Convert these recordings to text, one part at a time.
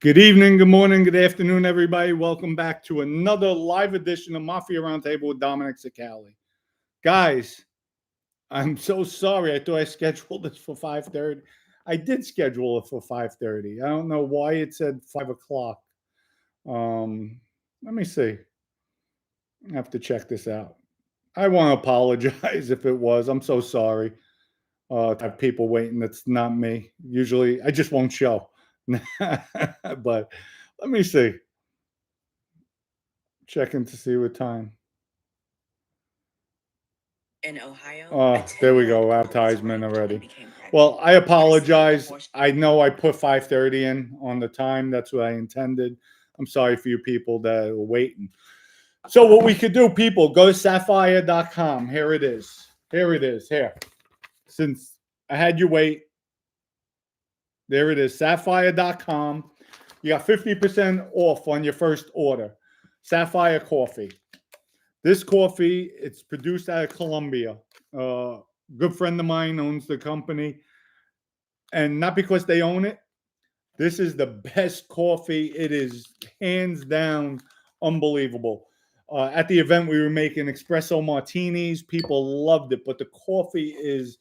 Good evening, good morning, good afternoon, everybody. Welcome back to another live edition of Mafia Roundtable with Dominic Cicali. Guys, I'm so sorry. I thought I scheduled this for 5:30. I did schedule it for 5:30. I don't know why it said 5 o'clock. Let me see. I have to check this out. I want to apologize if it was. I'm so sorry to have people waiting. That's not me. Usually, I just won't show. But let me see. Checking to see what time. In Ohio, Oh, there we go. Advertisement already. Well, I apologize. I know I put 5:30 in on the time. That's what I intended. I'm sorry for you people that are waiting. So what we could do, people, go to sapphire.com. Here it is. Here it is. Here. Since I had you wait, there it is. Sapphire.com. You got 50% off on your first order. Sapphire Coffee. This coffee, it's produced out of Colombia. Good friend of mine owns the company. And not because they own it. This is the best coffee. It is hands down unbelievable. At the event, we were making espresso martinis. People loved it. But the coffee is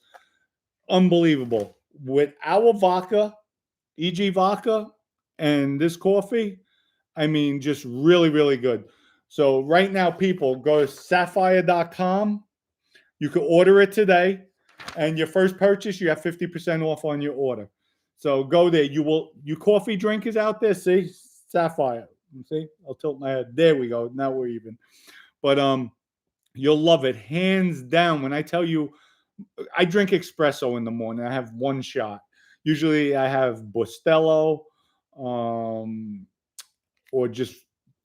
unbelievable. With our vodka, EG vodka, and this coffee, I mean, just really, really good. So right now, people, go to sapphire.com. You can order it today. And your first purchase, you have 50% off on your order. So go there. You coffee drinkers out there, see? Sapphire. See? I'll tilt my head. There we go. Now we're even. But you'll love it. Hands down. When I tell you, I drink espresso in the morning. I have one shot. Usually I have Bustelo, or just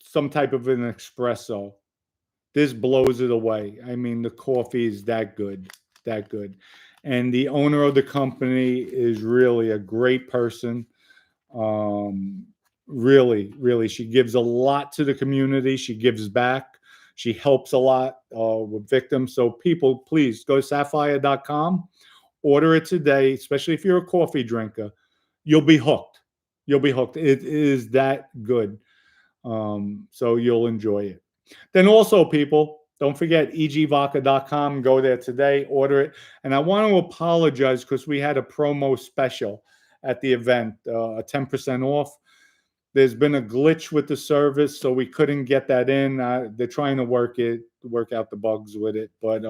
some type of an espresso. This blows it away. I mean, the coffee is that good, that good. And the owner of the company is really a great person. Really, really, she gives a lot to the community. She gives back. She helps a lot with victims. So people, please go to sapphire.com, order it today, especially if you're a coffee drinker. You'll be hooked. You'll be hooked. It is that good. So you'll enjoy it. Then also, people, don't forget egvodka.com. Go there today, order it. And I want to apologize because we had a promo special at the event, a 10% off. There's been a glitch with the service, so we couldn't get that in. They're trying to work out the bugs with it. But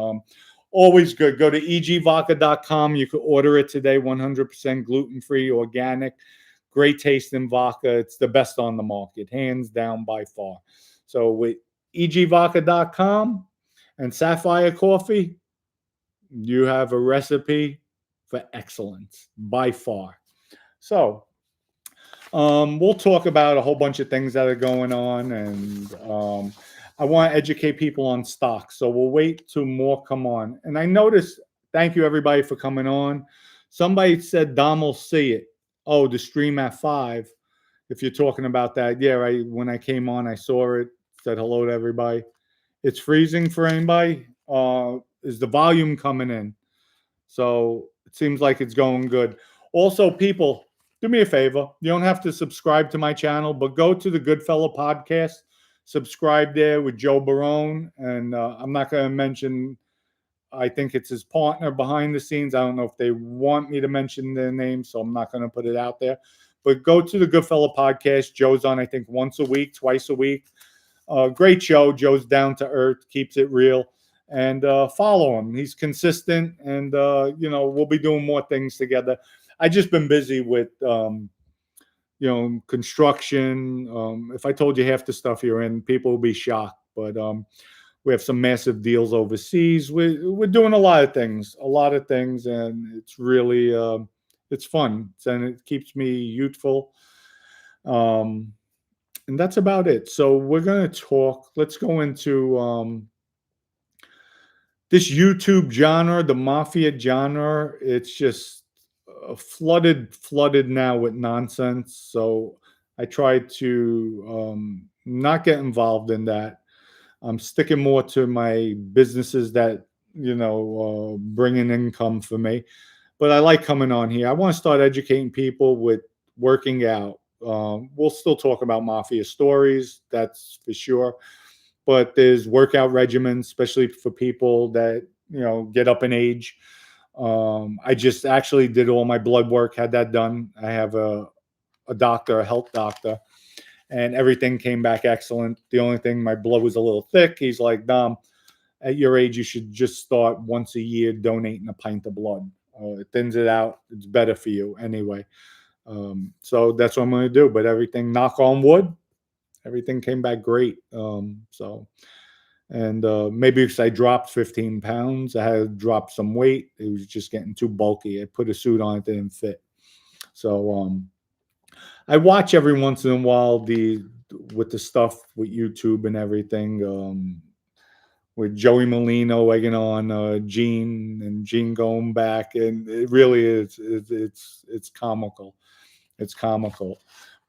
always good. Go to egvodka.com. You can order it today, 100% gluten-free, organic. Great tasting vodka. It's the best on the market, hands down by far. So with egvodka.com and Sapphire Coffee, you have a recipe for excellence by far. So we'll talk about a whole bunch of things that are going on, and I want to educate people on stocks. So we'll wait till more come on. And I noticed, thank you everybody for coming on. Somebody said Dom will see it. Oh, the stream at 5. If you're talking about that, yeah, when I came on, I saw it, said hello to everybody. It's freezing for anybody. Is the volume coming in? So it seems like it's going good. Also, people, do me a favor. You don't have to subscribe to my channel, but go to the Goodfellow podcast. Subscribe there with Joe Barone. And I'm not going to mention, I think it's his partner behind the scenes. I don't know if they want me to mention their name, so I'm not going to put it out there. But go to the Goodfellow podcast. Joe's on, I think, once a week, twice a week. Great show. Joe's down to earth, keeps it real. And follow him. He's consistent. And, we'll be doing more things together. I just been busy with, construction. If I told you half the stuff you're in, people will be shocked. But we have some massive deals overseas. We're doing a lot of things, and it's really it's fun, and it keeps me youthful. And that's about it. So we're going to talk. Let's go into this YouTube genre, the Mafia genre. It's just flooded now with nonsense. So I try to not get involved in that. I'm sticking more to my businesses that, bring in income for me. But I like coming on here. I want to start educating people with working out, We'll still talk about Mafia stories, that's for sure. But there's workout regimens, especially for people that get up in age. I just actually did all my blood work, had that done. I have a doctor, a health doctor, and everything came back excellent. The only thing, my blood was a little thick. He's like, Dom, at your age, you should just start once a year donating a pint of blood. It thins it out. It's better for you anyway. So that's what I'm going to do. But everything, knock on wood, everything came back great. And maybe because I dropped 15 pounds, I had dropped some weight. It was just getting too bulky. I put a suit on, it didn't fit. So I watch every once in a while with the stuff with YouTube and everything. With Joey Molino egging on Gene, and Gene going back, and it really is it's comical. It's comical.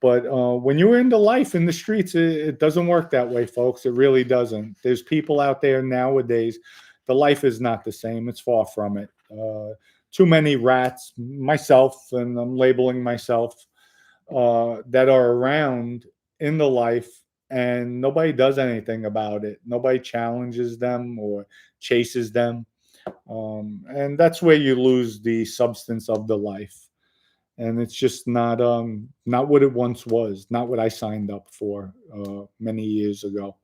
But when you're into life in the streets, it doesn't work that way, folks. It really doesn't. There's people out there nowadays. The life is not the same. It's far from it. Too many rats, myself, and I'm labeling myself, that are around in the life, and nobody does anything about it. Nobody challenges them or chases them. And that's where you lose the substance of the life. And it's just not what it once was, not what I signed up for many years ago.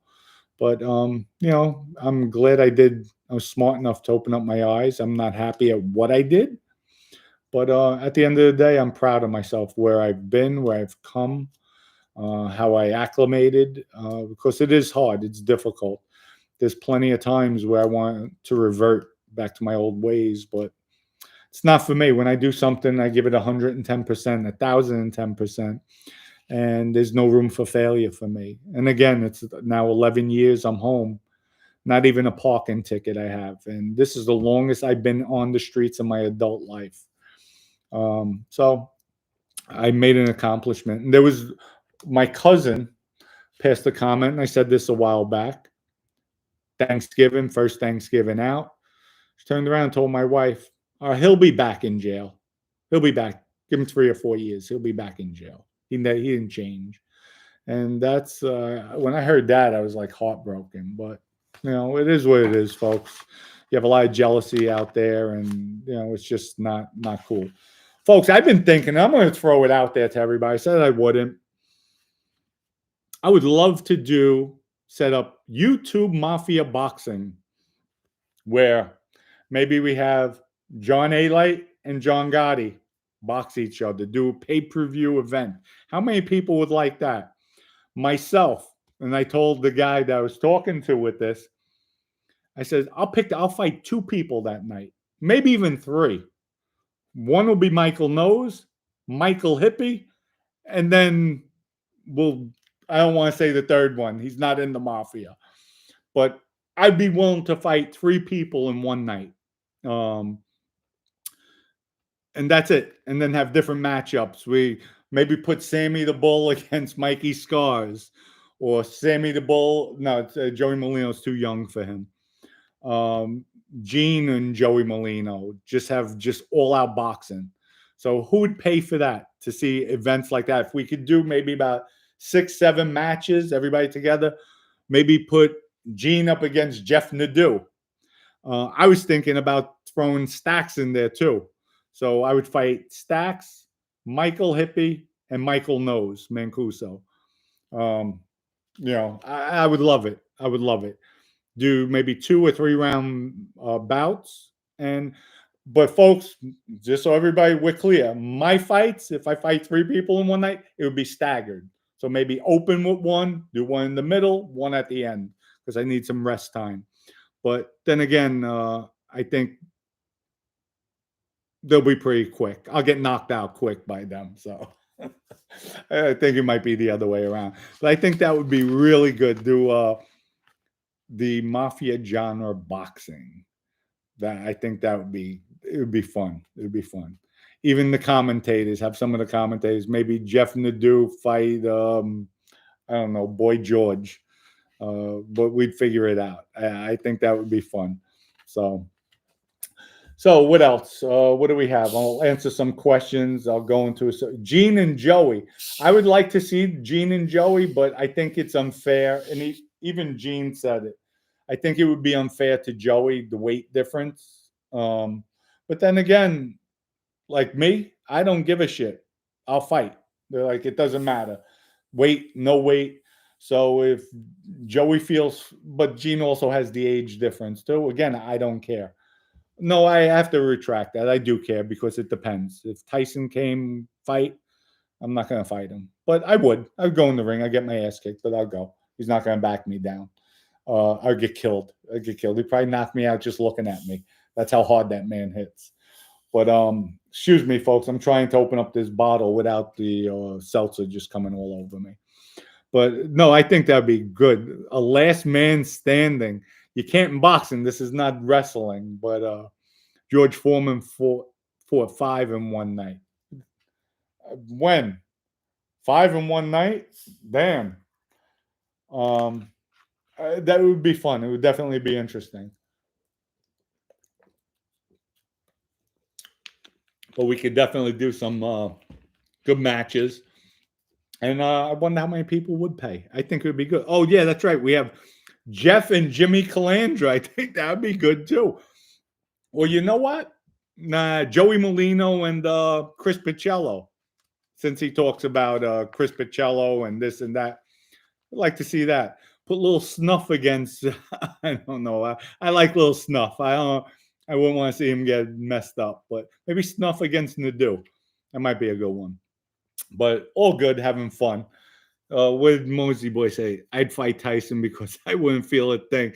But I'm glad I did. I was smart enough to open up my eyes. I'm not happy at what I did, but at the end of the day, I'm proud of myself, where I've been, where I've come, how I acclimated, because it is hard. It's difficult. There's plenty of times where I want to revert back to my old ways, but it's not for me. When I do something, I give it 110%, 1,010%, and there's no room for failure for me. And again, it's now 11 years I'm home, not even a parking ticket I have. And this is the longest I've been on the streets in my adult life. So I made an accomplishment. And there was my cousin passed a comment, and I said this a while back. Thanksgiving, first Thanksgiving out. She turned around and told my wife, he'll be back in jail. He'll be back. Give him 3 or 4 years. He'll be back in jail. He didn't change. And that's when I heard that, I was like heartbroken. But it is what it is, folks. You have a lot of jealousy out there, and it's just not cool. Folks, I've been thinking, I'm going to throw it out there to everybody. I said I wouldn't. I would love to set up YouTube Mafia boxing, where maybe we have John A. Light and John Gotti box each other, do a pay-per-view event. How many people would like that? Myself, and I told the guy that I was talking to with this, I said, I'll fight 2 people that night, maybe even 3. One will be Michael Nose, Michael Hippie, and then I don't want to say the third one. He's not in the Mafia. But I'd be willing to fight 3 people in one night. And that's it. And then have different matchups. We maybe put Sammy the Bull against Mikey Scars. Or Sammy the Bull. No, Joey Molino's too young for him. Gene and Joey Molino. Just have all-out boxing. So who would pay for that, to see events like that? If we could do maybe about 6, 7 matches, everybody together, maybe put Gene up against Jeff Nadeau. I was thinking about throwing Stacks in there too. So I would fight Stacks, Michael Hippie, and Michael Nose Mancuso. I would love it. I would love it. Do maybe 2 or 3 round bouts. But folks, just so everybody we're clear, my fights, if I fight 3 people in one night, it would be staggered. So maybe open with 1, do 1 in the middle, 1 at the end, because I need some rest time. But then again, I think they'll be pretty quick. I'll get knocked out quick by them. So I think it might be the other way around. But I think that would be really good. Do the Mafia genre boxing. I think it would be fun. It would be fun. Even the commentators, have some of the commentators, maybe Jeff Nadeau fight, I don't know, Boy George. But we'd figure it out. I think that would be fun. So So what else? What do we have? I'll answer some questions. I'll go into Gene and Joey. I would like to see Gene and Joey, but I think it's unfair. And even Gene said it. I think it would be unfair to Joey, the weight difference. But then again, like me, I don't give a shit. I'll fight. They're like, it doesn't matter. Weight, no weight. So if Joey feels, but Gene also has the age difference too. Again, I don't care. No, I have to retract that. I do care because it depends. If Tyson came fight, I'm not going to fight him. But I would. I'd go in the ring. I get my ass kicked, but I'll go. He's not going to back me down. I'll get killed. I'll get killed. He'd probably knock me out just looking at me. That's how hard that man hits. But excuse me, folks. I'm trying to open up this bottle without the seltzer just coming all over me. But no, I think that'd be good. A last man standing. You can't in boxing. This is not wrestling. But George Foreman fought 5 in 1 night. When? 5 in 1 night? Damn. That would be fun. It would definitely be interesting. But we could definitely do some good matches. And I wonder how many people would pay. I think it would be good. Oh, yeah, that's right. We have Jeff and Jimmy Calandra. I think that would be good, too. Well, you know what? Nah, Joey Molino and Chris Picello. Since he talks about Chris Picello and this and that. I'd like to see that. Put a little snuff against. I don't know. I like little snuff. I don't. I wouldn't want to see him get messed up, but maybe snuff against Nadeau. That might be a good one. But all good, having fun. What did Mosey Boy say? I'd fight Tyson because I wouldn't feel a thing.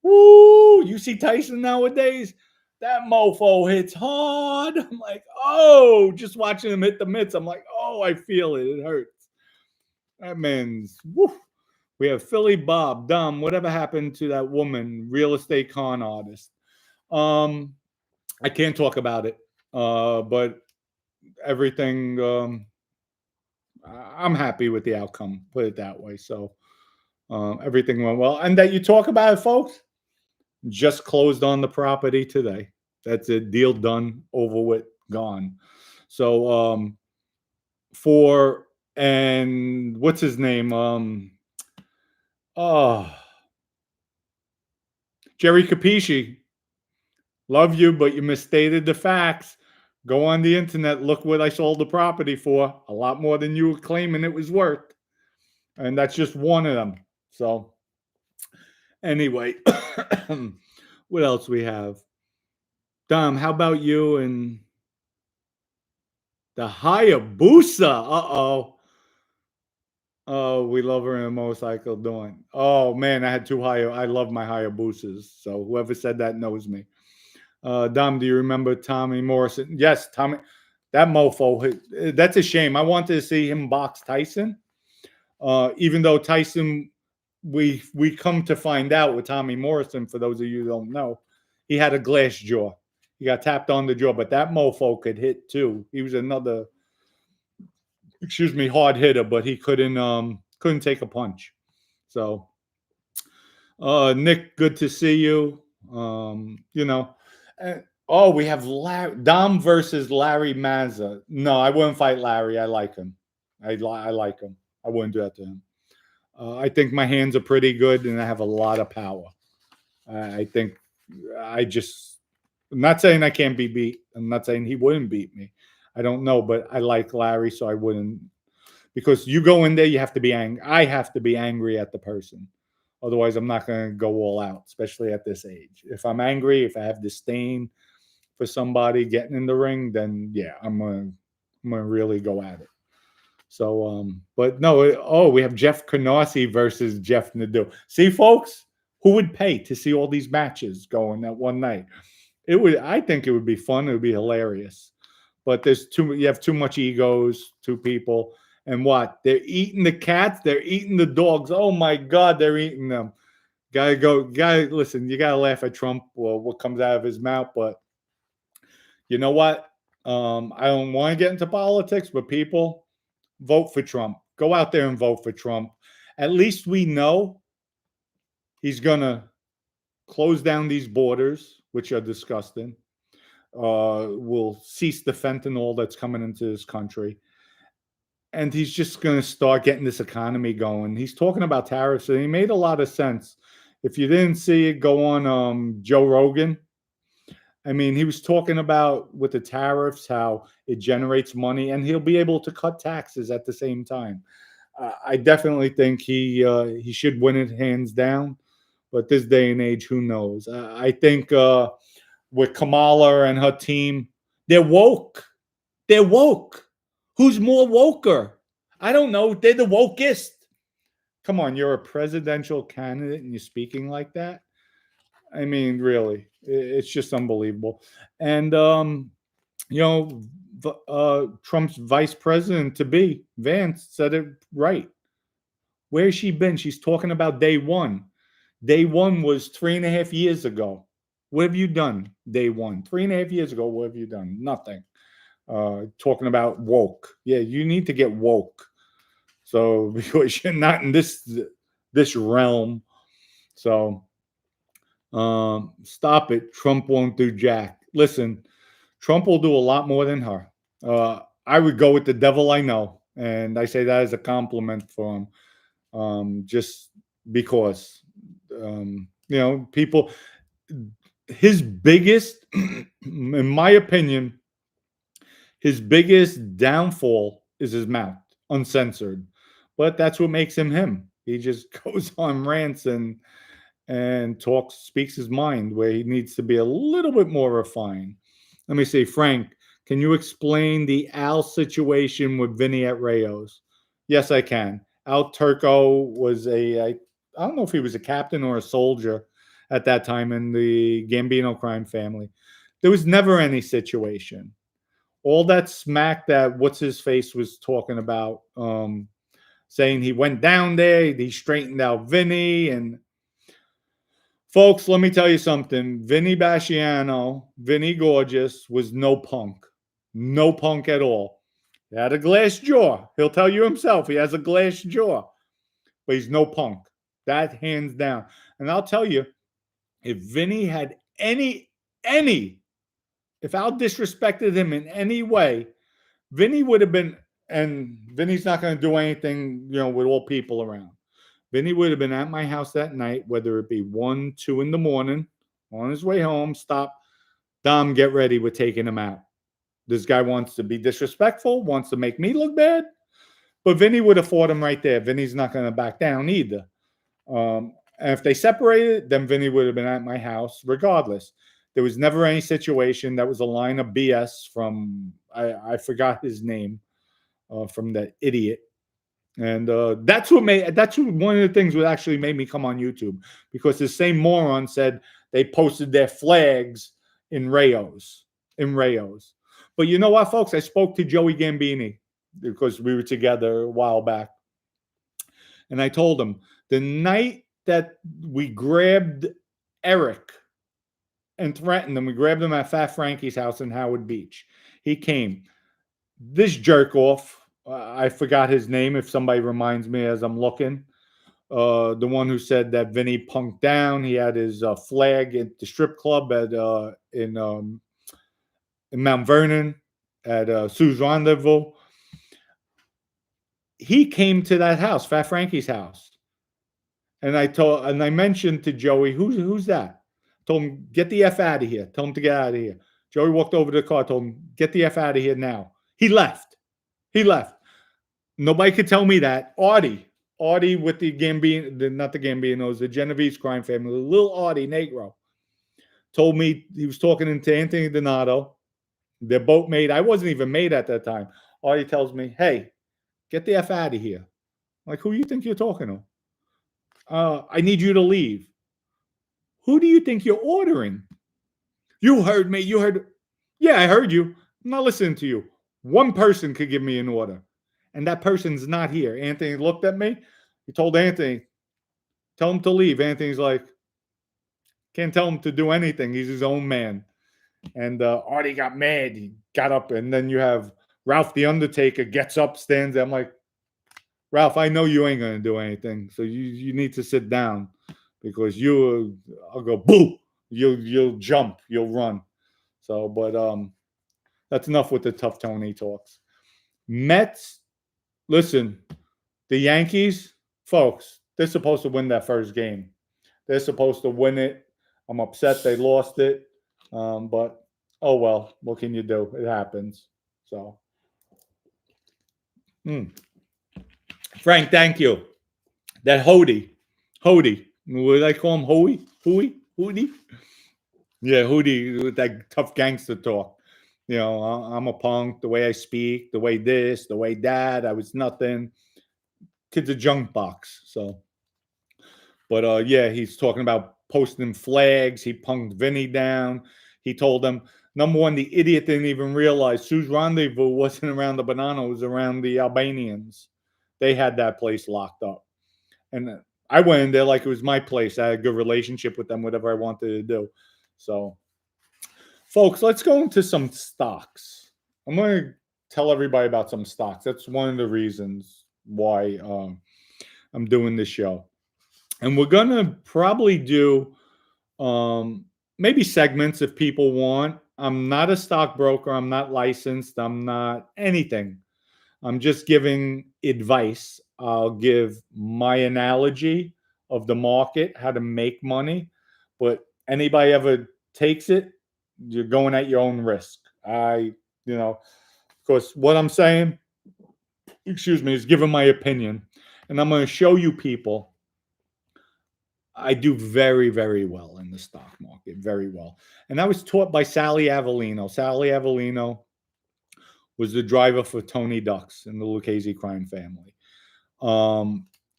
Woo! You see Tyson nowadays? That mofo hits hard. I'm like, oh, just watching him hit the mitts. I'm like, oh, I feel it. It hurts. That man's woo. We have Philly Bob, Dom. Whatever happened to that woman, real estate con artist? I can't talk about it, but everything. I'm happy with the outcome. Put it that way. So everything went well, and that you talk about it, folks. Just closed on the property today. That's it. Deal done. Over with. Gone. So for and what's his name? Oh, Jerry Capisci. Love you, but you misstated the facts. Go on the internet. Look what I sold the property for. A lot more than you were claiming it was worth. And that's just one of them. So, anyway, what else we have? Dom, how about you and the Hayabusa? Uh-oh. Oh, we love her in a motorcycle doing. Oh, man, I had two I love my Hayabusas. So, whoever said that knows me. Dom, do you remember Tommy Morrison? Yes, Tommy. That mofo. That's a shame. I wanted to see him box Tyson. Even though Tyson, we come to find out with Tommy Morrison, for those of you who don't know, he had a glass jaw. He got tapped on the jaw, but that mofo could hit too. He was another, hard hitter, but he couldn't take a punch. So, Nick, good to see you. Oh, we have Dom versus Larry Mazza. No, I wouldn't fight Larry. I like him. I like him. I wouldn't do that to him. I think my hands are pretty good and I have a lot of power. I think I'm not saying I can't be beat. I'm not saying he wouldn't beat me. I don't know, but I like Larry, so I wouldn't. Because you go in there, you have to be angry. I have to be angry at the person. Otherwise, I'm not going to go all out, especially at this age. If I'm angry, if I have disdain for somebody getting in the ring, then yeah, I'm gonna really go at it. So, but no, we have Jeff Canarsie versus Jeff Nadeau. See, folks, who would pay to see all these matches going that one night? I think it would be fun. It would be hilarious. But you have too much egos, two people. And what? They're eating the cats, they're eating the dogs. Oh my God, they're eating them. Listen, you gotta laugh at Trump or what comes out of his mouth, but you know what? I don't want to get into politics, but people, vote for Trump. Go out there and vote for Trump. At least we know he's gonna close down these borders, which are disgusting. will cease the fentanyl that's coming into this country. And he's just going to start getting this economy going. He's talking about tariffs, and he made a lot of sense. If you didn't see it, go on Joe Rogan. I mean, he was talking about with the tariffs how it generates money, and he'll be able to cut taxes at the same time. I definitely think he should win it hands down. But this day and age, who knows? I think with Kamala and her team, they're woke. They're woke. Who's more woker? I don't know. They're the wokest. Come on, you're a presidential candidate and you're speaking like that. I mean, really, it's just unbelievable. And you know, Trump's vice president to be Vance said it right. Where's she been? She's talking about day one. Day one was 3.5 years ago. What have you done? Day one, 3.5 years ago. What have you done? Nothing. Talking about woke. Yeah, you need to get woke. So because you're not in this realm. So stop it. Trump won't do jack. Listen, Trump will do a lot more than her. I would go with the devil I know, and I say that as a compliment for him. Just because people, his biggest, in my opinion, his biggest downfall is his mouth, uncensored. But that's what makes him him. He just goes on rants and talks, speaks his mind where he needs to be a little bit more refined. Let me see, Frank, can you explain the Al situation with Vinny at Rayo's? Yes, I can. Al Turco was I don't know if he was a captain or a soldier at that time in the Gambino crime family. There was never any situation. All that smack that what's his face was talking about, saying he went down there, he straightened out Vinny. And folks, let me tell you something. Vinny Basciano, Vinny Gorgeous, was no punk. No punk at all. He had a glass jaw. He'll tell you himself he has a glass jaw. But he's no punk. That hands down. And I'll tell you, if Vinny had if Al disrespected him in any way, Vinny would have been, and Vinny's not going to do anything, with all people around. Vinny would have been at my house that night, whether it be 1, 2 in the morning, on his way home, stop. Dom, get ready. We're taking him out. This guy wants to be disrespectful, wants to make me look bad. But Vinny would have fought him right there. Vinny's not going to back down either. And if they separated, then Vinny would have been at my house regardless. There was never any situation. That was a line of BS from, I forgot his name, from that idiot. And that's one of the things that actually made me come on YouTube, because the same moron said they posted their flags in Rayo's. But you know what, folks? I spoke to Joey Gambini because we were together a while back. And I told him the night that we grabbed Eric and threatened him, we grabbed him at Fat Frankie's house in Howard Beach. He came. This jerk off, I forgot his name. If somebody reminds me as I'm looking, the one who said that Vinny punked down. He had his flag at the strip club in Mount Vernon at Sue's Rendezvous. He came to that house, Fat Frankie's house, and I mentioned to Joey, who's that? Told him, get the F out of here. Tell him to get out of here. Joey walked over to the car, told him, get the F out of here now. He left. Nobody could tell me that. Artie with the Gambino, not the Gambinos, the Genovese crime family, little Artie Negro, told me he was talking to Anthony Donato. Their boat mate. I wasn't even made at that time. Artie tells me, hey, get the F out of here. I'm like, who do you think you're talking to? I need you to leave. Who do you think you're ordering? You heard me. Yeah, I heard you. I'm not listening to you. One person could give me an order, and that person's not here. Anthony looked at me. He told Anthony, tell him to leave. Anthony's like, can't tell him to do anything. He's his own man. And Artie got mad. He got up, and then you have Ralph the Undertaker gets up, stands there. I'm like, Ralph, I know you ain't going to do anything, so you need to sit down, because I'll go, boo, you'll jump, you'll run. So, but that's enough with the tough Tony talks. Mets, listen, the Yankees, folks, they're supposed to win that first game. They're supposed to win it. I'm upset they lost it. But oh well, what can you do? It happens. So, Frank, thank you. That Hody. What did I call him? Hootie? Yeah, Hootie with that tough gangster talk. I'm a punk. The way I speak, the way this, the way that. I was nothing. Kid's a junk box. So, but yeah, he's talking about posting flags. He punked Vinny down. He told them, number one, the idiot didn't even realize Sue's Rendezvous wasn't around the banana, it was around the Albanians. They had that place locked up. And I went in there like it was my place. I had a good relationship with them, whatever I wanted to do. So, folks, let's go into some stocks. I'm going to tell everybody about some stocks. That's one of the reasons why I'm doing this show. And we're going to probably do maybe segments if people want. I'm not a stockbroker. I'm not licensed. I'm not anything. I'm just giving advice. I'll give my analogy of the market, how to make money. But anybody ever takes it, you're going at your own risk. Because what I'm saying, is giving my opinion. And I'm going to show you people I do very, very well in the stock market, very well. And I was taught by Sally Avellino. Sally Avellino was the driver for Tony Ducks in the Lucchese crime family.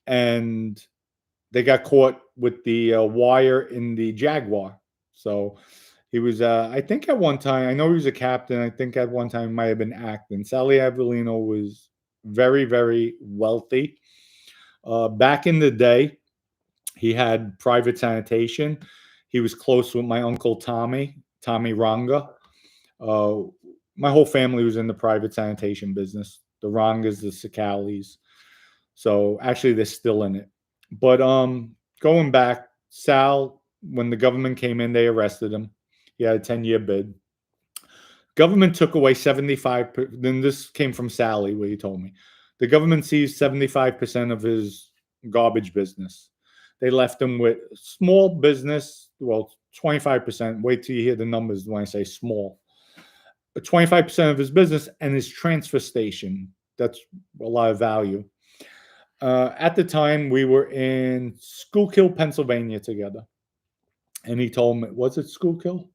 And they got caught with the wire in the Jaguar. So he was, I think at one time, I know he was a captain. I think at one time he might have been acting. Sally Avellino was very, very wealthy. Back in the day, he had private sanitation. He was close with my uncle Tommy Ranga. My whole family was in the private sanitation business. The Rangas, the Sicalis. So actually, they're still in it. But going back, Sal, when the government came in, they arrested him. He had a 10-year bid. Government took away 75. Then this came from Sally, where he told me. The government seized 75% of his garbage business. They left him with small business, well, 25%. Wait till you hear the numbers when I say small. 25% of his business and his transfer station. That's a lot of value. At the time, we were in Schuylkill, Pennsylvania together. And he told me, was it Schuylkill?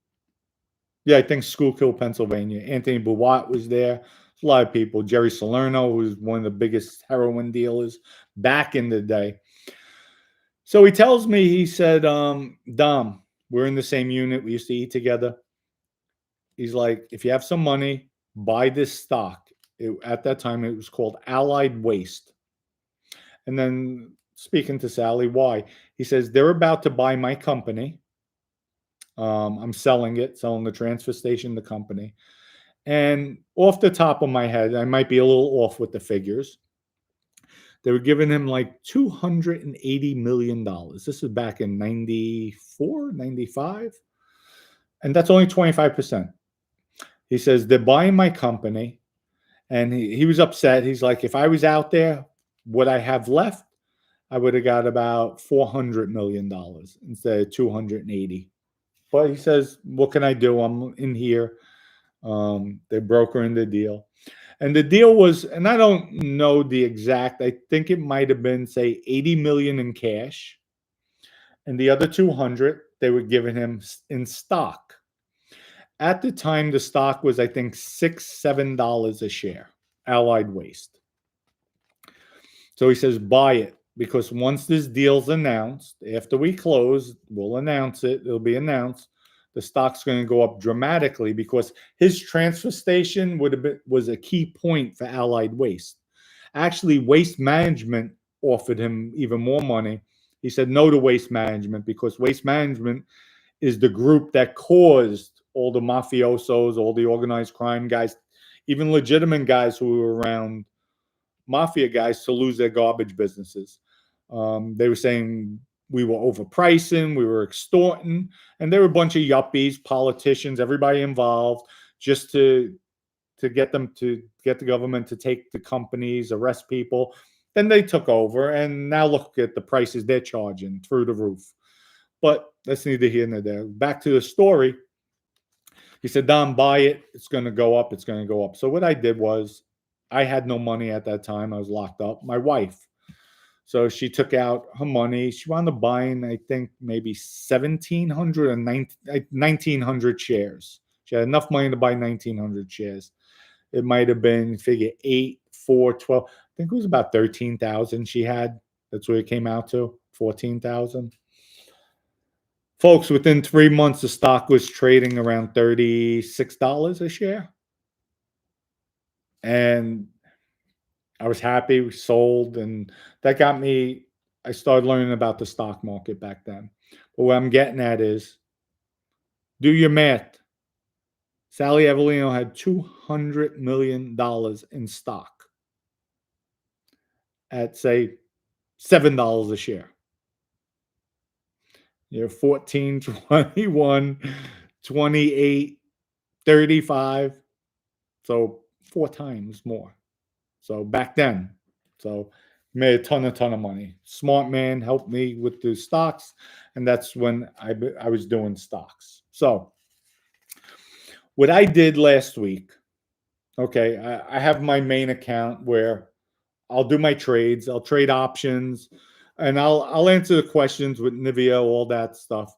Yeah, I think Schuylkill, Pennsylvania. Anthony Bouat was there. A lot of people. Jerry Salerno, who was one of the biggest heroin dealers back in the day. So he tells me, he said, Dom, we're in the same unit. We used to eat together. He's like, if you have some money, buy this stock. At that time, it was called Allied Waste. And then speaking to Sally, why? He says, they're about to buy my company. I'm selling the transfer station, the company. And off the top of my head, I might be a little off with the figures. They were giving him like $280 million. This is back in 94, 95. And that's only 25%. He says, they're buying my company. And he was upset. He's like, if I was out there, what I have left, I would have got about $400 million instead of 280. But he says, what can I do? I'm in here. They're brokering the deal. And the deal was, and I don't know the exact, I think it might have been, say, 80 million in cash. And the other 200, they were giving him in stock. At the time, the stock was, I think, $6-7 a share, Allied Waste. So he says, buy it, because once this deal's announced, after we close, we'll announce it. It'll be announced. The stock's going to go up dramatically because his transfer station was a key point for Allied Waste. Actually, Waste Management offered him even more money. He said no to Waste Management because Waste Management is the group that caused all the mafiosos, all the organized crime guys, even legitimate guys who were around Mafia guys to lose their garbage businesses. They were saying we were overpricing, we were extorting, and there were a bunch of yuppies, politicians, everybody involved, just to get them to get the government to take the companies, arrest people. Then they took over, and now look at the prices they're charging through the roof. But that's neither here nor there. Back to the story. He said, Don, buy it. It's going to go up. It's going to go up. So what I did was, I had no money at that time. I was locked up. My wife. So she took out her money. She wound up buying, I think, maybe 1,700 or 1,900 shares. She had enough money to buy 1,900 shares. It might have been, figure 8, 4, 12. I think it was about 13,000 she had. That's what it came out to, 14,000. Folks, within 3 months, the stock was trading around $36 a share. And I was happy, we sold, and that got me, I started learning about the stock market back then. But what I'm getting at is, do your math. Sally Evolino had $200 million in stock at, say, $7 a share. You're 14, 21, 28, 35. So 4 times more. So back then. So made a ton of money. Smart man helped me with the stocks. And that's when I was doing stocks. So what I did last week, okay, I have my main account where I'll do my trades. I'll trade options, and I'll answer the questions with Nivea, all that stuff.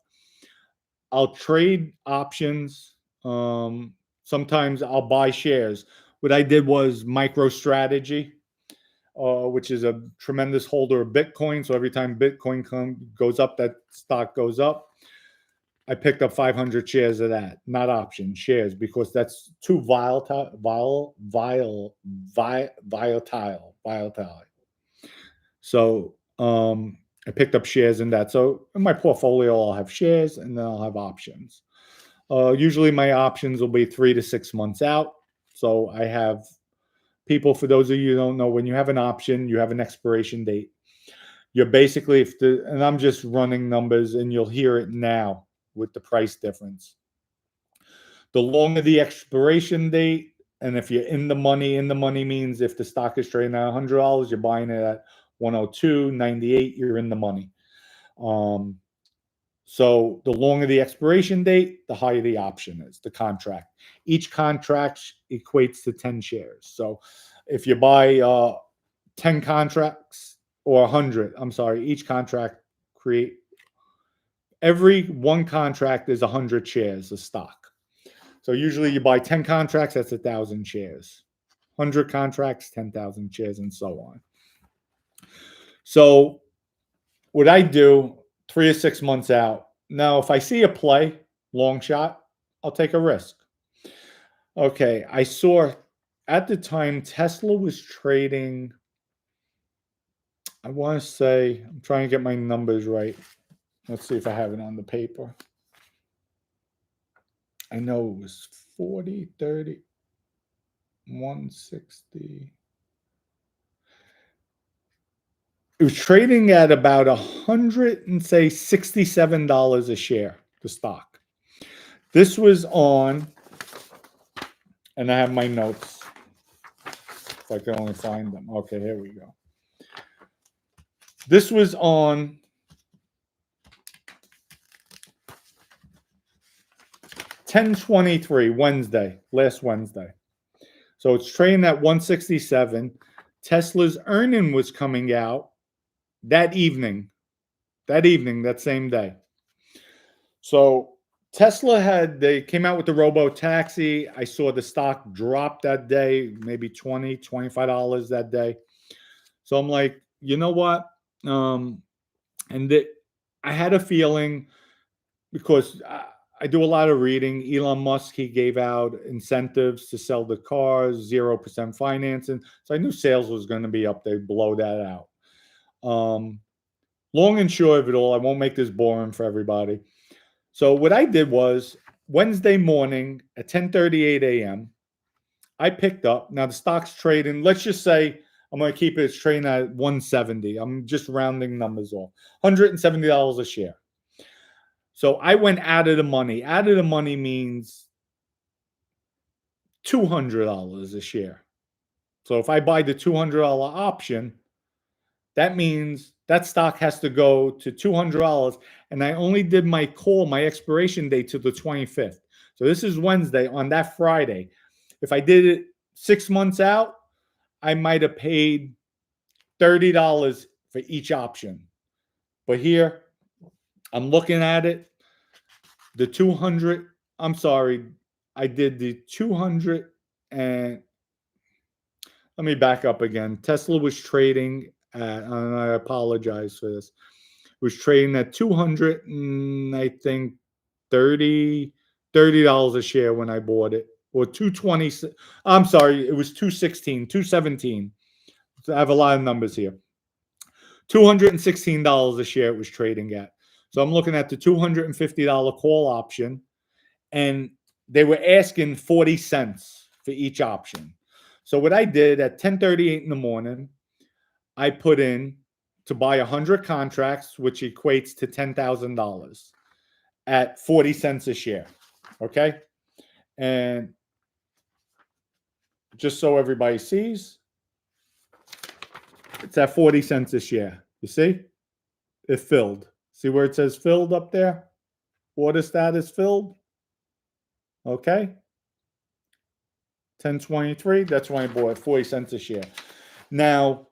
I'll trade options. Sometimes I'll buy shares. What I did was MicroStrategy, which is a tremendous holder of Bitcoin. So every time Bitcoin goes up, that stock goes up. I picked up 500 shares of that, not options, shares, because that's too volatile. So I picked up shares in that. So in my portfolio, I'll have shares and then I'll have options. Usually my options will be 3 to 6 months out. So I have people, for those of you who don't know, when you have an option, you have an expiration date. You're basically, and I'm just running numbers, and you'll hear it now with the price difference. The longer the expiration date, and if you're in the money means if the stock is trading at $100, you're buying it at 102.98, you're in the money. So the longer the expiration date, the higher the option is, the contract. Each contract equates to 10 shares. So if you buy 10 contracts, or 100, I'm sorry, each contract every one contract is 100 shares of stock. So usually you buy 10 contracts, that's 1,000 shares. 100 contracts, 10,000 shares, and so on. So what I do, 3 or 6 months out. Now, if I see a play, long shot, I'll take a risk. Okay, I saw at the time Tesla was trading, I want to say, I'm trying to get my numbers right. Let's see if I have it on the paper. I know it was 40, 30, 160. It was trading at about $167 a share, the stock. This was on, and I have my notes. If I can only find them. Okay, here we go. This was on $10.23 Wednesday, last Wednesday. So it's trading at 167. Tesla's earning was coming out that same day. So Tesla they came out with the robo-taxi. I saw the stock drop that day, maybe $20, $25 that day. So I'm like, you know what? I had a feeling, because I do a lot of reading. Elon Musk, he gave out incentives to sell the cars, 0% financing. So I knew sales was going to be up. They'd blow that out. Long and short of it all, I won't make this boring for everybody. So what I did was, Wednesday morning at 10:38 a.m., I picked up. Now the stock's trading, let's just say I'm going to keep it trading at 170. I'm just rounding numbers off. $170 a share. So I went out of the money. Out of the money means $200 a share. So if I buy the $200 option, that means that stock has to go to $200. And I only did my call, my expiration date, to the 25th. So this is Wednesday. On that Friday, if I did it 6 months out, I might have paid $30 for each option. But here, I'm looking at it. The 200, I'm sorry, I did the 200 and let me back up again. Tesla was trading at, and I apologize for this, was trading at 200 and I think $30 a share when I bought it, or 220. I'm sorry, it was 216, 217. So I have a lot of numbers here. $216 a share it was trading at. So I'm looking at the $250 call option, and they were asking 40 cents for each option. So what I did at 10:38 in the morning, I put in to buy 100 contracts, which equates to $10,000 at 40 cents a share. Okay? And just so everybody sees, it's at 40 cents a share. You see? It filled. See where it says filled up there? Order status filled. Okay. 1023. That's when I bought it, 40 cents a share. Now,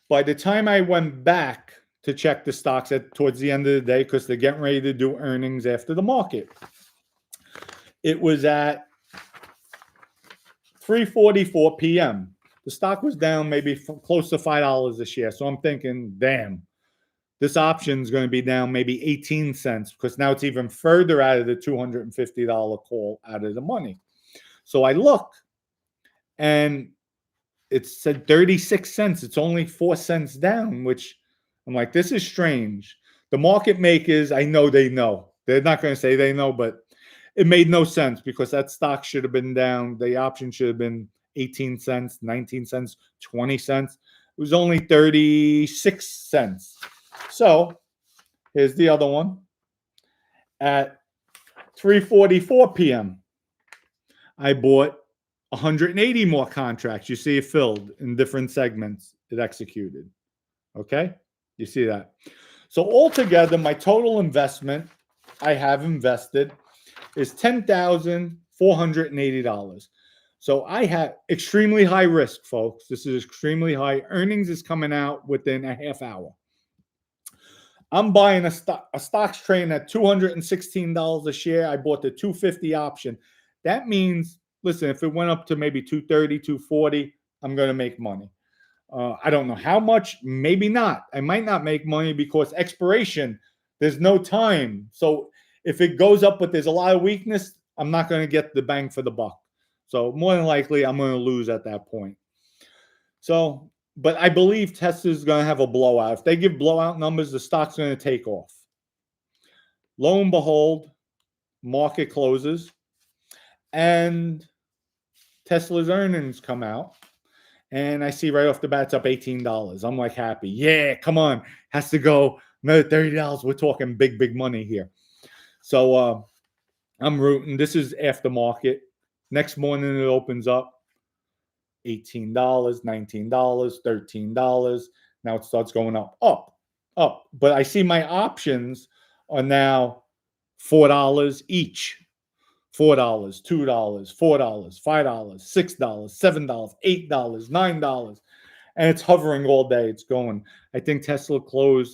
by the time I went back to check the stocks towards the end of the day, because they're getting ready to do earnings after the market, it was at 3:44 p.m. The stock was down maybe close to $5 a share. So I'm thinking, damn, this option is going to be down maybe 18 cents, because now it's even further out of the $250 call out of the money. So I look, and it said 36 cents. It's only 4 cents down, which I'm like, this is strange. The market makers, I know they know. They're not going to say they know, but it made no sense, because that stock should have been down. The option should have been 18 cents, 19 cents, 20 cents. It was only 36 cents. So here's the other one. At 3:44 p.m., I bought 180 more contracts. You see it filled in different segments. It executed. Okay? You see that? So altogether, my total investment I have invested is $10,480. So I have extremely high risk, folks. This is extremely high. Earnings is coming out within a half hour. I'm buying a stock's trading at $216 a share. I bought the 250 option. That means, listen, if it went up to maybe 230, 240, I'm going to make money. I don't know how much, maybe not. I might not make money because expiration, there's no time. So if it goes up, but there's a lot of weakness, I'm not going to get the bang for the buck. So more than likely, I'm going to lose at that point. So, but I believe Tesla's going to have a blowout. If they give blowout numbers, the stock's going to take off. Lo and behold, market closes, and Tesla's earnings come out. And I see right off the bat, it's up $18. I'm like happy. Yeah, come on. Has to go another $30. We're talking big, big money here. So I'm rooting. This is aftermarket. Next morning, it opens up. $18, $19, $13. Now it starts going up. But I see my options are now $4 each. $4, $2, $4, $5, $6, $7, $8, $9. And it's hovering all day. It's going. I think Tesla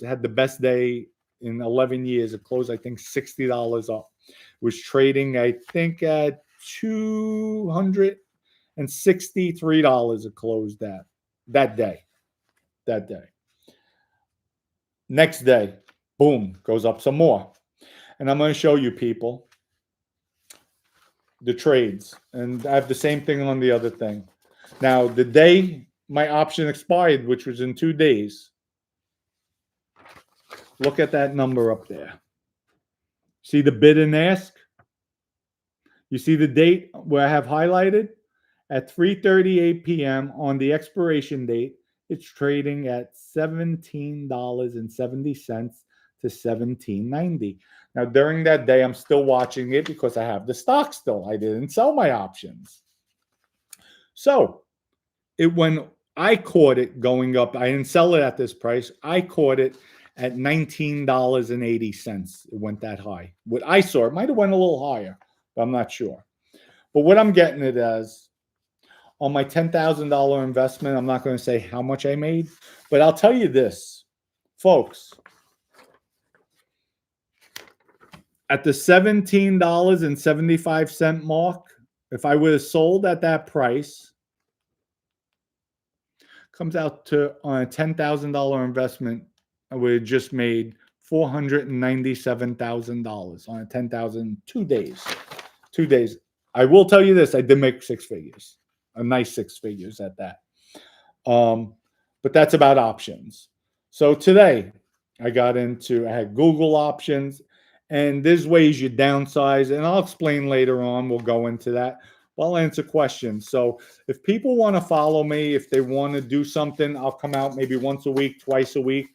had the best day in 11 years. It closed, I think, $60 up. It was trading, I think, at $263 it closed that day. Next day, boom, goes up some more. And I'm going to show you people the trades. And I have the same thing on the other thing. Now, the day my option expired, which was in 2 days, look at that number up there. See the bid and ask? You see the date where I have highlighted? At 3:38 p.m. on the expiration date, It's trading at $17.70 to $17.90. Now, during that day, I'm still watching it because I have the stock still. I didn't sell my options. So when I caught it going up, I didn't sell it at this price. I caught it at $19.80. It went that high. What I saw, it might have went a little higher, but I'm not sure. But what I'm getting it as, on my $10,000 investment, I'm not going to say how much I made, but I'll tell you this, folks. At the $17.75 mark, if I would have sold at that price, comes out to, on a $10,000 investment, I would have just made $497,000 on a 10,000, 2 days. 2 days. I will tell you this, I did make six figures, a nice six figures at that. But that's about options. So today I had Google options, and there's ways you downsize, and I'll explain later on. We'll go into that. I'll answer questions. So if people want to follow me, if they want to do something, I'll come out maybe once a week, twice a week,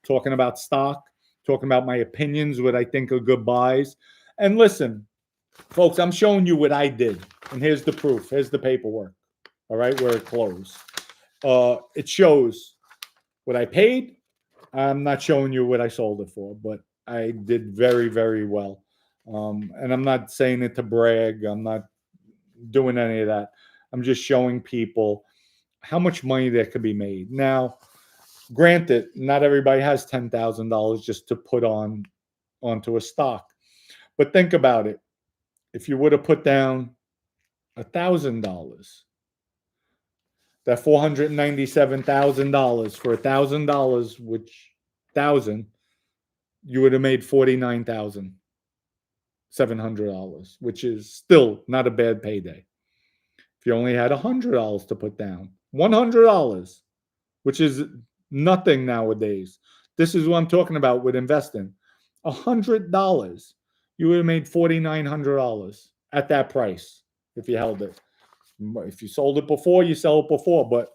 talking about stock, talking about my opinions, what I think are good buys. And listen, folks, I'm showing you what I did. And here's the proof. Here's the paperwork. All right, where it closed. It shows what I paid. I'm not showing you what I sold it for, but I did very, very well. And I'm not saying it to brag. I'm not doing any of that. I'm just showing people how much money there could be made. Now, granted, not everybody has $10,000 just to put onto a stock. But think about it. If you would have put down $1,000, that $497,000 for $1,000, which thousand, you would have made $49,700, which is still not a bad payday. If you only had $100 to put down, $100, which is nothing nowadays. This is what I'm talking about with investing. $100, you would have made $4,900 at that price if you held it. If you sold it before, you sell it before, but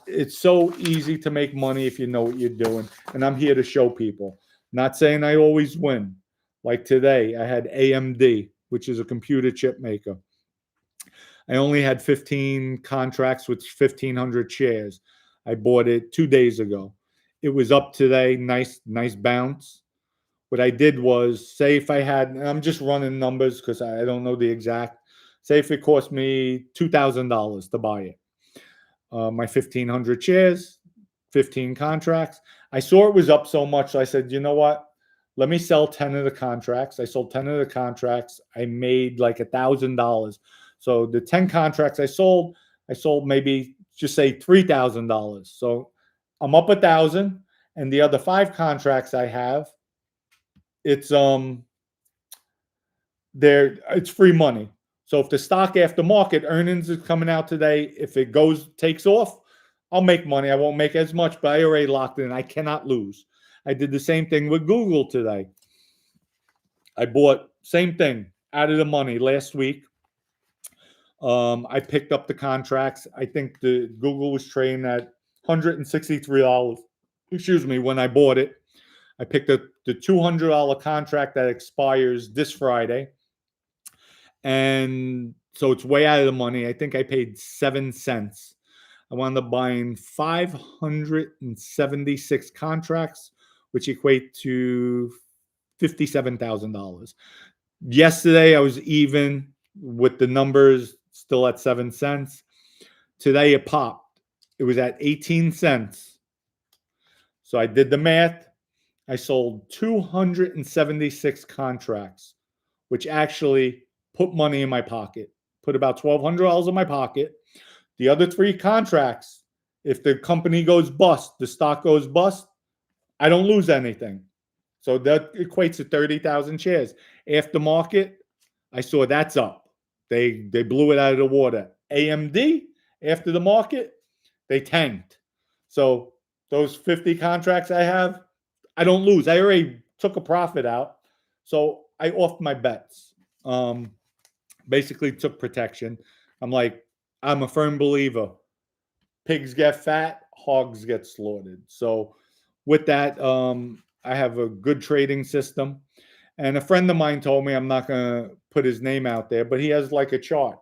it's so easy to make money if you know what you're doing. And I'm here to show people. Not saying I always win. Like today, I had AMD, which is a computer chip maker. I only had 15 contracts with 1,500 shares. I bought it 2 days ago. It was up today, nice bounce. What I did was, say if I had, and I'm just running numbers because I don't know the exact, say if it cost me $2,000 to buy it. My 1,500 shares, 15 contracts. I saw it was up so much, so I said, you know what? Let me sell 10 of the contracts. I sold 10 of the contracts. I made like $1,000. So the 10 contracts I sold maybe just say $3,000. So I'm up 1,000, and the other 5 contracts I have, it's free money. So if the stock after market earnings is coming out today, if it takes off, I'll make money. I won't make as much, but I already locked in. I cannot lose. I did the same thing with Google today. I bought same thing out of the money last week. I picked up the contracts. I think the Google was trading at $163. Excuse me, when I bought it. I picked up the $200 contract that expires this Friday. And so it's way out of the money. I think I paid 7 cents. I wound up buying 576 contracts, which equate to $57,000. Yesterday, I was even with the numbers still at 7 cents. Today, it popped. It was at 18 cents. So I did the math. I sold 276 contracts, which actually put money in my pocket, put about $1,200 in my pocket. The other 3 contracts, if the company goes bust, the stock goes bust, I don't lose anything. So that equates to 30,000 shares. After market, I saw that's up. They blew it out of the water. AMD, after the market, they tanked. So those 50 contracts I have, I don't lose. I already took a profit out. So I offed my bets. Basically took protection. I'm a firm believer. Pigs get fat, hogs get slaughtered. So with that, I have a good trading system. And a friend of mine told me, I'm not going to put his name out there, but he has like a chart.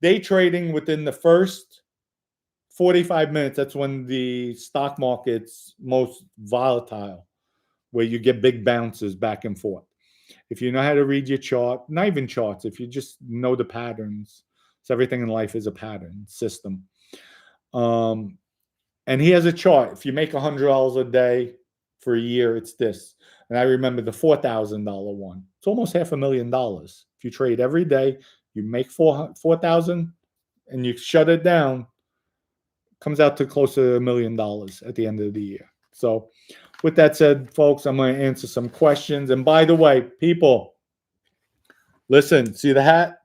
Day trading within the first 45 minutes, that's when the stock market's most volatile, where you get big bounces back and forth. If you know how to read your chart, not even charts, if you just know the patterns, so everything in life is a pattern system. And he has a chart. If you make $100 a day for a year, it's this. And I remember the $4,000 one. It's almost $500,000. If you trade every day, you make 4,000 and you shut it down, comes out to close to $1 million at the end of the year. So with that said, folks, I'm going to answer some questions. And by the way, people, listen, see the hat?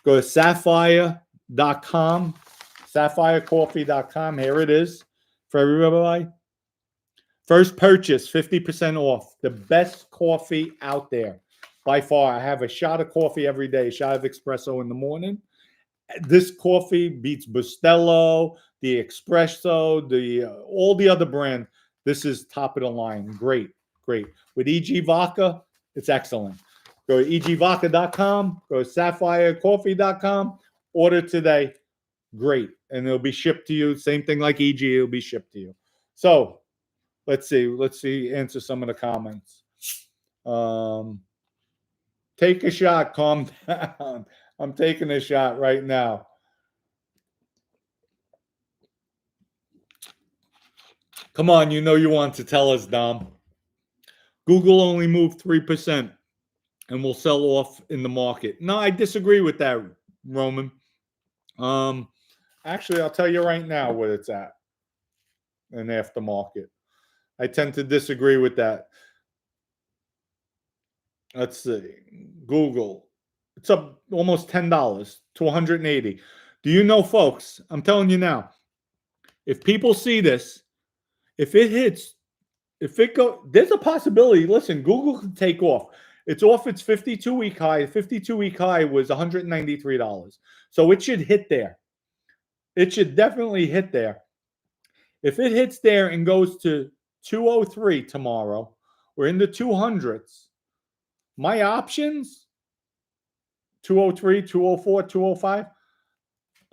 Go to sapphire.com, sapphirecoffee.com. Here it is for everybody. First purchase, 50% off. The best coffee out there by far. I have a shot of coffee every day, a shot of espresso in the morning. This coffee beats Bustelo, the Espresso, all the other brand. This is top of the line. Great, great. With EG Vodka, it's excellent. Go to egvodka.com, go to sapphirecoffee.com, order today. Great. And it'll be shipped to you. Same thing like EG, it'll be shipped to you. So let's see, answer some of the comments. Take a shot, calm down. I'm taking a shot right now. Come on, you know you want to tell us, Dom. Google only moved 3% and will sell off in the market. No, I disagree with that, Roman. Actually, I'll tell you right now what it's at in aftermarket. I tend to disagree with that. Let's see. Google. It's up almost $10 to $180. Do you know, folks, I'm telling you now, if people see this, if it go, there's a possibility. Listen, Google could take off. It's off its 52-week high. The 52-week high was $193. So it should hit there. It should definitely hit there. If it hits there and goes to 203 tomorrow, we're in the 200s. My options, 203, 204, 205,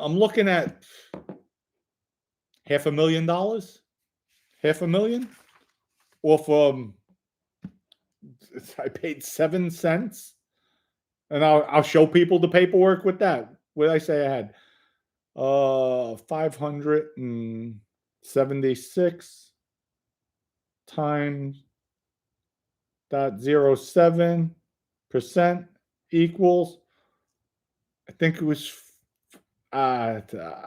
I'm looking at $500,000, $500,000, or from I paid 7 cents, and I'll show people the paperwork with that. What did I say I had? 576 times .07% equals, I think it was, I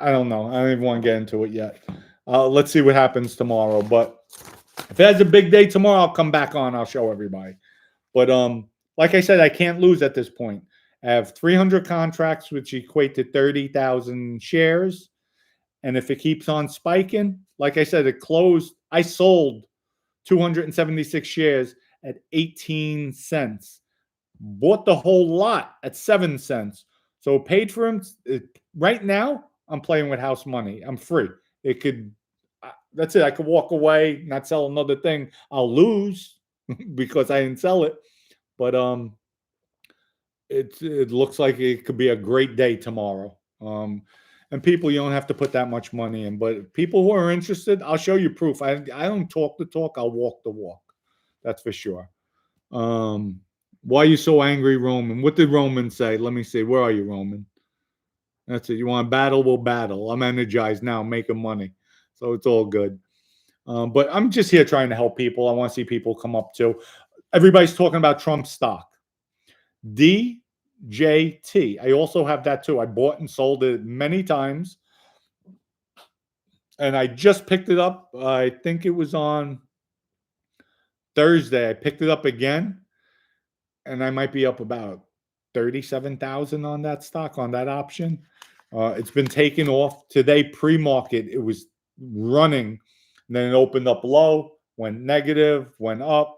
don't know. I don't even want to get into it yet. Let's see what happens tomorrow. But if it has a big day tomorrow, I'll come back on. I'll show everybody. But like I said, I can't lose at this point. I have 300 contracts, which equate to 30,000 shares. And if it keeps on spiking, like I said, it closed. I sold 276 shares at 18 cents. Bought the whole lot at 7 cents. So paid for him. Right now, I'm playing with house money. I'm free. It could, that's it. I could walk away, not sell another thing. I'll lose because I didn't sell it. But it looks like it could be a great day tomorrow. And people, you don't have to put that much money in. But people who are interested, I'll show you proof. I don't talk the talk. I'll walk the walk. That's for sure. Why are you so angry, Roman? What did Roman say? Let me see. Where are you, Roman? That's it. You want to battle? We'll battle. I'm energized now, making money. So it's all good. But I'm just here trying to help people. I want to see people come up too. Everybody's talking about Trump stock. DJT. I also have that too. I bought and sold it many times. And I just picked it up. I think it was on Thursday. I picked it up again. And I might be up about 37,000 on that stock, on that option. It's been taken off. Today, pre-market, it was running. And then it opened up low, went negative, went up.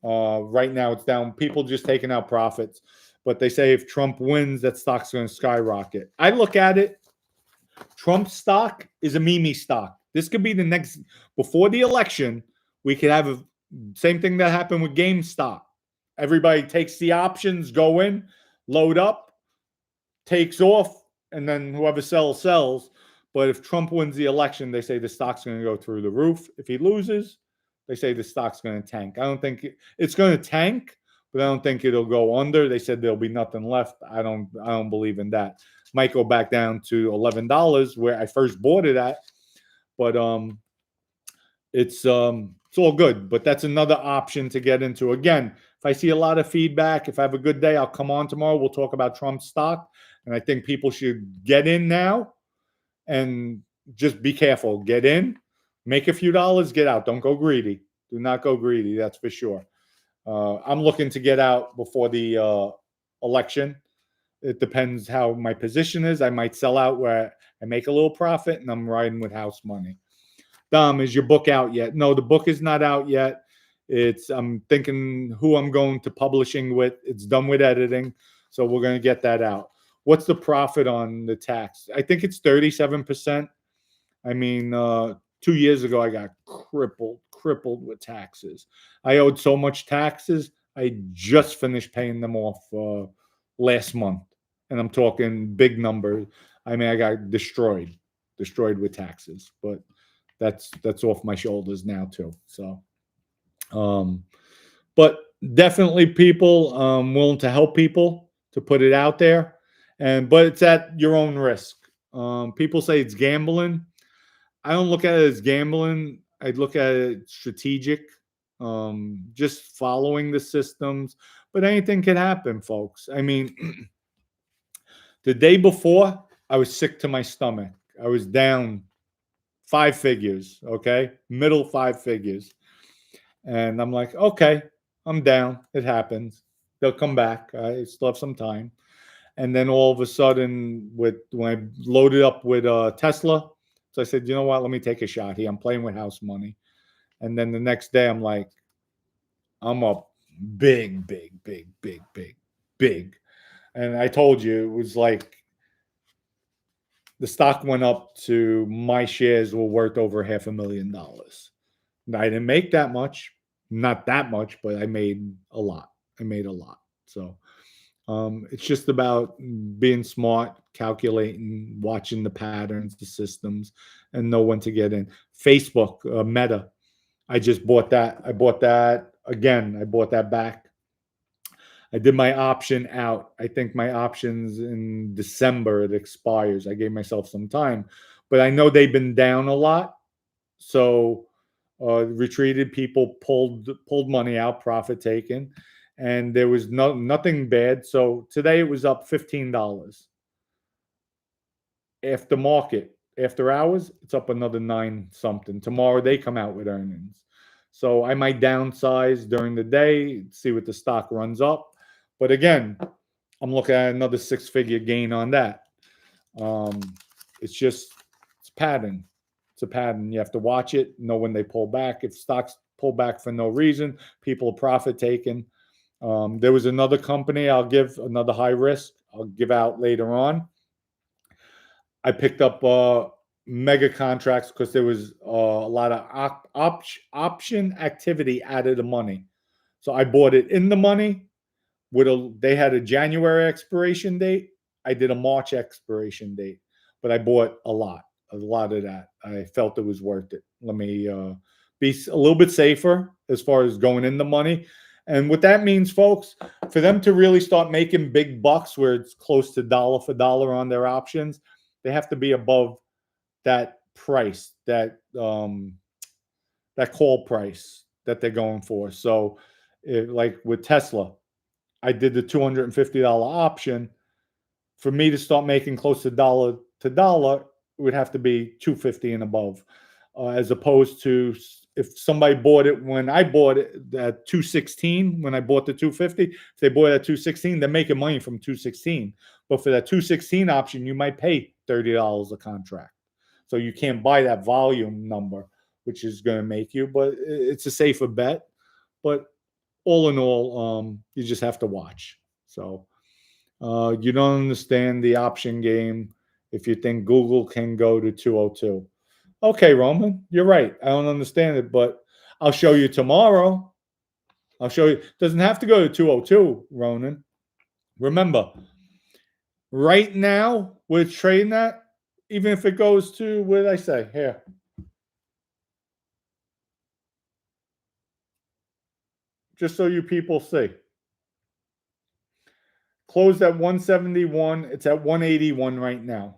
Right now, it's down. People just taking out profits. But they say if Trump wins, that stock's going to skyrocket. I look at it. Trump's stock is a meme stock. This could be the next, before the election, we could have a same thing that happened with GameStop. Everybody takes the options, go in, load up, takes off, and then whoever sells, sells. But if Trump wins the election, they say the stock's going to go through the roof. If he loses, they say the stock's going to tank. I don't think it's going to tank, but I don't think it'll go under. They said there'll be nothing left. I don't believe in that. Might go back down to $11 where I first bought it at, but it's all good. But that's another option to get into. Again, if I see a lot of feedback, if I have a good day, I'll come on tomorrow. We'll talk about Trump stock, and I think people should get in now and just be careful. Get in, make a few dollars, get out. Don't go greedy. Do not go greedy. That's for sure. I'm looking to get out before the election. It depends how my position is. I might sell out where I make a little profit and I'm riding with house money. Dom, is your book out yet? No, the book is not out yet. I'm thinking who I'm going to publishing with. It's done with editing. So we're going to get that out. What's the profit on the tax? I think it's 37%. I mean, 2 years ago, I got crippled with taxes. I owed so much taxes. I just finished paying them off last month. And I'm talking big numbers. I mean, I got destroyed with taxes, but that's off my shoulders now too. So, but definitely people willing to help people to put it out there, but it's at your own risk. People say it's gambling. I don't look at it as gambling. I look at it strategic, just following the systems. But anything can happen, folks. I mean, the day before, I was sick to my stomach. I was down 5 figures, okay? Middle 5 figures. And I'm like, okay, I'm down. It happens. They'll come back. I still have some time. And then all of a sudden, when I loaded up with Tesla, so I said, you know what? Let me take a shot here. I'm playing with house money. And then the next day, I'm like, I'm up big. And I told you, it was like the stock went up to my shares were worth over $500,000. I didn't make that much, not that much, but I made a lot. So it's just about being smart, calculating, watching the patterns, the systems, and know when to get in. Facebook, Meta. I just bought that. I bought that again. I bought that back. I did my option out. I think my option's in December. It expires. I gave myself some time, but I know they've been down a lot. So retreated people pulled money out, profit taken, and there was nothing bad. So today it was up $15. After market, after hours, it's up another 9 something. Tomorrow they come out with earnings. So I might downsize during the day, see what the stock runs up. But again, I'm looking at another 6-figure gain on that. It's pattern. It's a pattern. You have to watch it, know when they pull back. If stocks pull back for no reason, people are profit taking. There was another company I'll give another high risk. I'll give out later on. I picked up mega contracts because there was a lot of option activity out of the money. So I bought it in the money. They had a January expiration date. I did a March expiration date, but I bought a lot of that. I felt it was worth it. Let me be a little bit safer as far as going in the money. And what that means, folks, for them to really start making big bucks where it's close to dollar for dollar on their options, they have to be above that price, that call price that they're going for. So like with Tesla, I did the $250 option. For me to start making close to dollar, it would have to be $250 and above, as opposed to if somebody bought it when I bought it at $216, when I bought the $250, if they bought it at $216, they're making money from $216. But for that $216 option, you might pay $30 a contract. So you can't buy that volume number, which is going to make you, but it's a safer bet. But all in all, you just have to watch. So you don't understand the option game if you think Google can go to 202. Okay, Roman, you're right. I don't understand it, but I'll show you tomorrow. I'll show you. Doesn't have to go to 202, Ronan. Remember, right now we're trading that, even if it goes to, what did I say? Here. Just so you people see. Closed at 171. It's at 181 right now.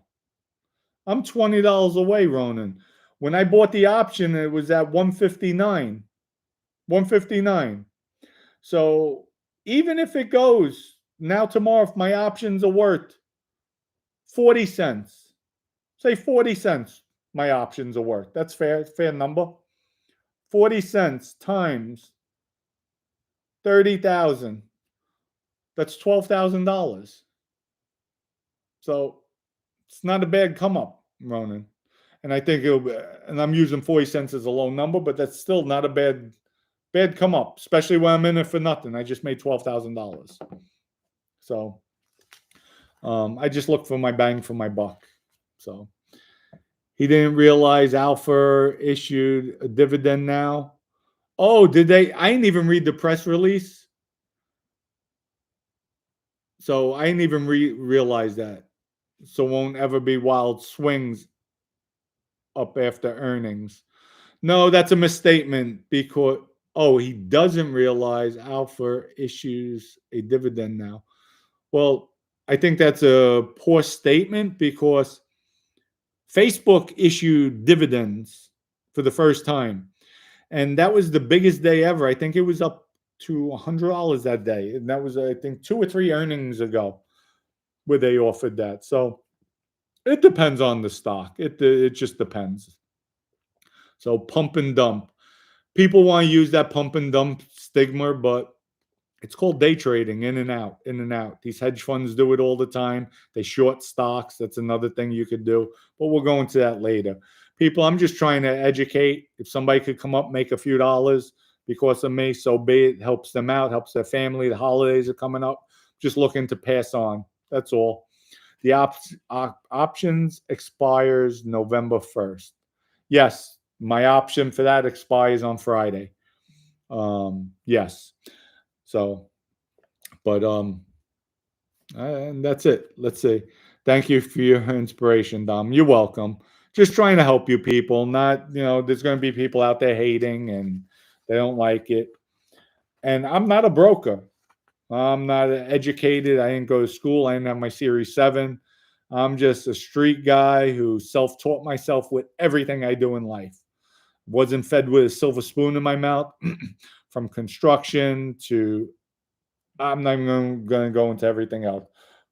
I'm $20 away, Ronan. When I bought the option, it was at 159. 159. So even if it goes now tomorrow, if my options are worth 40 cents, say 40 cents, my options are worth. That's fair, fair number. 40 cents times 30,000. That's $12,000. So it's not a bad come up, Ronan. And I think it'll be, and I'm using 40 cents as a low number, but that's still not a bad come up, especially when I'm in it for nothing. I just made $12,000. So I just look for my bang for my buck. So he didn't realize Alpha issued a dividend now. Oh, did they? I didn't even read the press release. So I didn't even realize that. So won't ever be wild swings up after earnings. No, that's a misstatement because, oh, he doesn't realize Alpha issues a dividend now. Well, I think that's a poor statement because Facebook issued dividends for the first time. And that was the biggest day ever. I think it was up to $100 that day. And that was, I think, 2 or 3 earnings ago where they offered that. So it depends on the stock. It just depends. So pump and dump. People want to use that pump and dump stigma, but it's called day trading, in and out, in and out. These hedge funds do it all the time. They short stocks. That's another thing you could do. But we'll go into that later. People, I'm just trying to educate. If somebody could come up, make a few dollars because of me, so be it. Helps them out, helps their family. The holidays are coming up. Just looking to pass on. That's all. The options expires November 1st. Yes, my option for that expires on Friday. Yes. So, but and that's it. Let's see. Thank you for your inspiration, Dom. You're welcome. Just trying to help you people. Not, there's going to be people out there hating and they don't like it. And I'm not a broker. I'm not educated. I didn't go to school. I didn't have my Series 7. I'm just a street guy who self-taught myself with everything I do in life. Wasn't fed with a silver spoon in my mouth. From construction to, I'm not even going to go into everything else,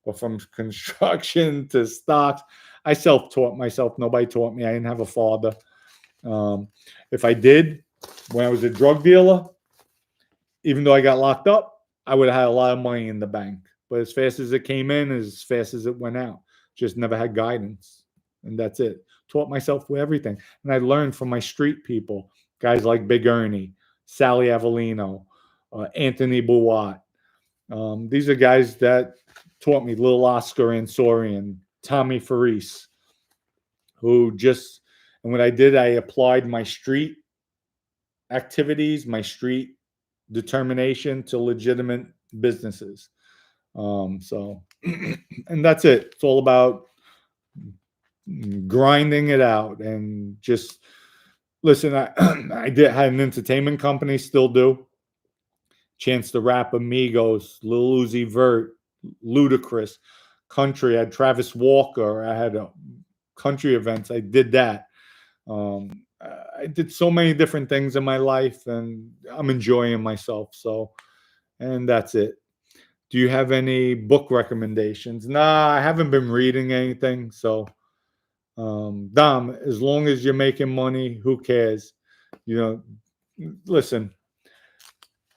but from construction to stocks, I self-taught myself. Nobody taught me. I didn't have a father. If I did, when I was a drug dealer, even though I got locked up, I would have had a lot of money in the bank. But as fast as it came in, as fast as it went out, just never had guidance. And that's it. Taught myself with everything. And I learned from my street people, guys like Big Ernie, Sally Avellino, Anthony Buat. These are guys that taught me, Lil Oscar Ansorian, Tommy Faris, who just, and what I did, I applied my street activities, my street determination to legitimate businesses. So, and that's it. It's all about grinding it out and just listen. I had an entertainment company, still do. Chance the Rap, Amigos, Lil Uzi Vert, Ludacris, country. I had Travis Walker. I had country events. I did that. I did so many different things in my life, and I'm enjoying myself. So, and that's it. Do you have any book recommendations? Nah, I haven't been reading anything. So, Dom, as long as you're making money, who cares? Listen,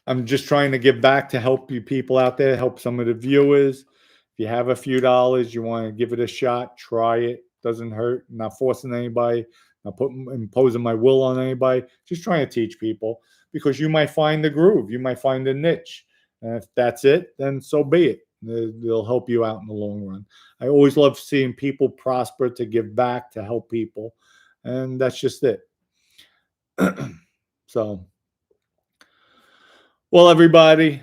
I'm just trying to give back to help you people out there, help some of the viewers. If you have a few dollars, you want to give it a shot, try it. Doesn't hurt. I'm not forcing anybody, not imposing my will on anybody. Just trying to teach people because you might find the groove, you might find a niche. And if that's it, then so be it. They'll help you out in the long run. I always love seeing people prosper, to give back, to help people. And that's just it. So, well, everybody,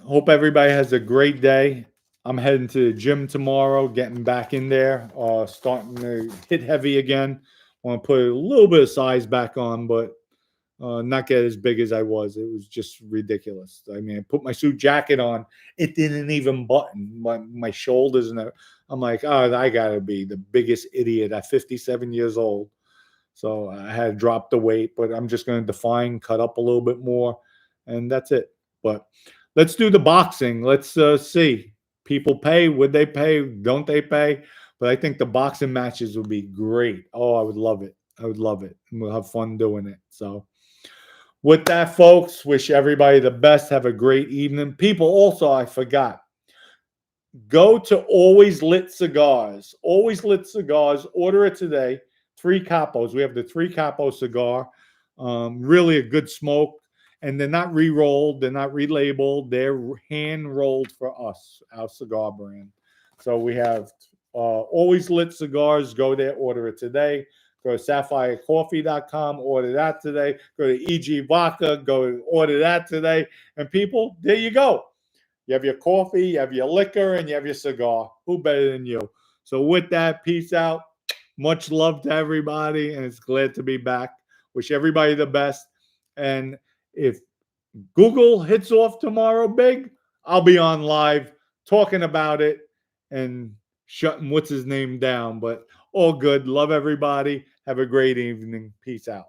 hope everybody has a great day. I'm heading to the gym tomorrow, getting back in there, starting to hit heavy again. Want to put a little bit of size back on, but not get as big as I was. It was just ridiculous. I mean, I put my suit jacket on, it didn't even button my shoulders, and I'm like, oh, I gotta be the biggest idiot at 57 years old. So I had to drop the weight, but I'm just going to define, cut up a little bit more, and that's it. But let's do the boxing. Let's see. People pay. Would they pay? Don't they pay? But I think the boxing matches would be great. Oh, I would love it. I would love it. And we'll have fun doing it. So, with that, folks, wish everybody the best. Have a great evening. People, also, I forgot. Go to Always Lit Cigars. Always Lit Cigars. Order it today. Three Capos. We have the Three Capo cigar. Really a good smoke. And they're not re-rolled. They're not relabeled. They're hand-rolled for us, our cigar brand. So we have Always Lit Cigars. Go there. Order it today. Go to sapphirecoffee.com. Order that today. Go to EG Vodka. Go order that today. And people, there you go. You have your coffee, you have your liquor, and you have your cigar. Who better than you? So with that, peace out. Much love to everybody, and it's glad to be back. Wish everybody the best. And if Google hits off tomorrow big, I'll be on live talking about it and shutting what's his name down. But all good. Love everybody. Have a great evening. Peace out.